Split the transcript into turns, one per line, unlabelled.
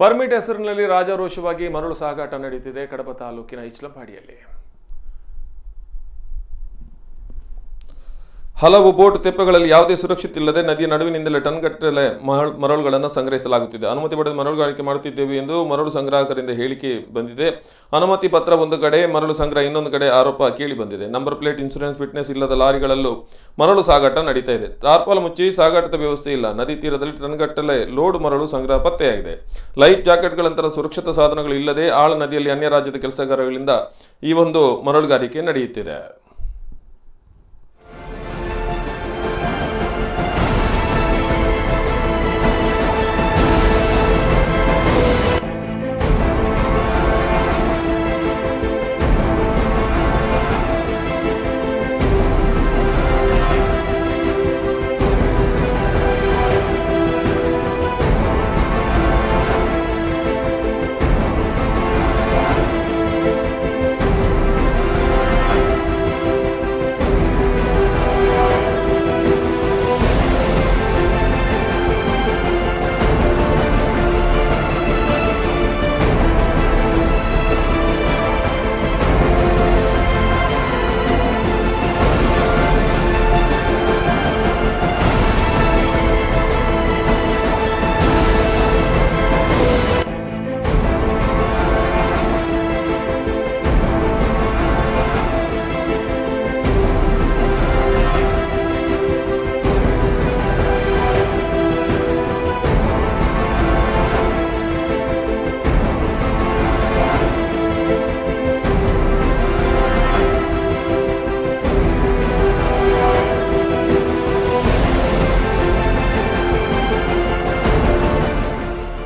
Permit ಹೆಸರಿನಲ್ಲಿ ರಾಜಾರೋಷವಾಗಿ ಮರಳು ಸಾಗಾಟ ನಡೆಯುತ್ತಿದೆ ಕಡಬ ತಾಲೂಕಿನ ಇಚ್ಲಂಪಾಡಿಯಲ್ಲಿ. ಹಲವು ಬೋಟ್ ತೆಪ್ಪಗಳಲ್ಲಿ ಯಾವುದೇ ಸುರಕ್ಷತೆ ಇಲ್ಲದೆ ನದಿಯ ನಡುವಿನಿಂದಲೇ ಟನ್ಗಟ್ಟಲೆ ಮರಳುಗಳನ್ನು ಸಂಗ್ರಹಿಸಲಾಗುತ್ತಿದೆ. ಅನುಮತಿ ಪಡೆದು ಮರಳುಗಾರಿಕೆ ಮಾಡುತ್ತಿದ್ದೇವೆ ಎಂದು ಮರಳು ಸಂಗ್ರಾಹಕರಿಂದ ಹೇಳಿಕೆ ಬಂದಿದೆ. ಅನುಮತಿ ಪತ್ರ ಒಂದು ಕಡೆ, ಮರಳು ಸಂಗ್ರಹ ಇನ್ನೊಂದು ಕಡೆ ಆರೋಪ ಕೇಳಿ ಬಂದಿದೆ. ನಂಬರ್ ಪ್ಲೇಟ್, ಇನ್ಶೂರೆನ್ಸ್, ಫಿಟ್ನೆಸ್ ಇಲ್ಲದ ಲಾರಿಗಳಲ್ಲೂ ಮರಳು ಸಾಗಾಟ ನಡೀತಾ ಇದೆ. ಟಾರ್ಪಾಲ್ ಮುಚ್ಚಿ ಸಾಗಾಟದ ವ್ಯವಸ್ಥೆ ಇಲ್ಲ. ನದಿ ತೀರದಲ್ಲಿ ಟನ್ಗಟ್ಟಲೆ ಲೋಡ್ ಮರಳು ಸಂಗ್ರಹ ಪತ್ತೆಯಾಗಿದೆ. ಲೈಫ್ ಜಾಕೆಟ್ಗಳಂತಹ ಸುರಕ್ಷತಾ ಸಾಧನಗಳು ಇಲ್ಲದೆ ಆಳ ನದಿಯಲ್ಲಿ ಅನ್ಯ ರಾಜ್ಯದ ಕೆಲಸಗಾರಗಳಿಂದ ಈ ಒಂದು ಮರಳುಗಾರಿಕೆ ನಡೆಯುತ್ತಿದೆ.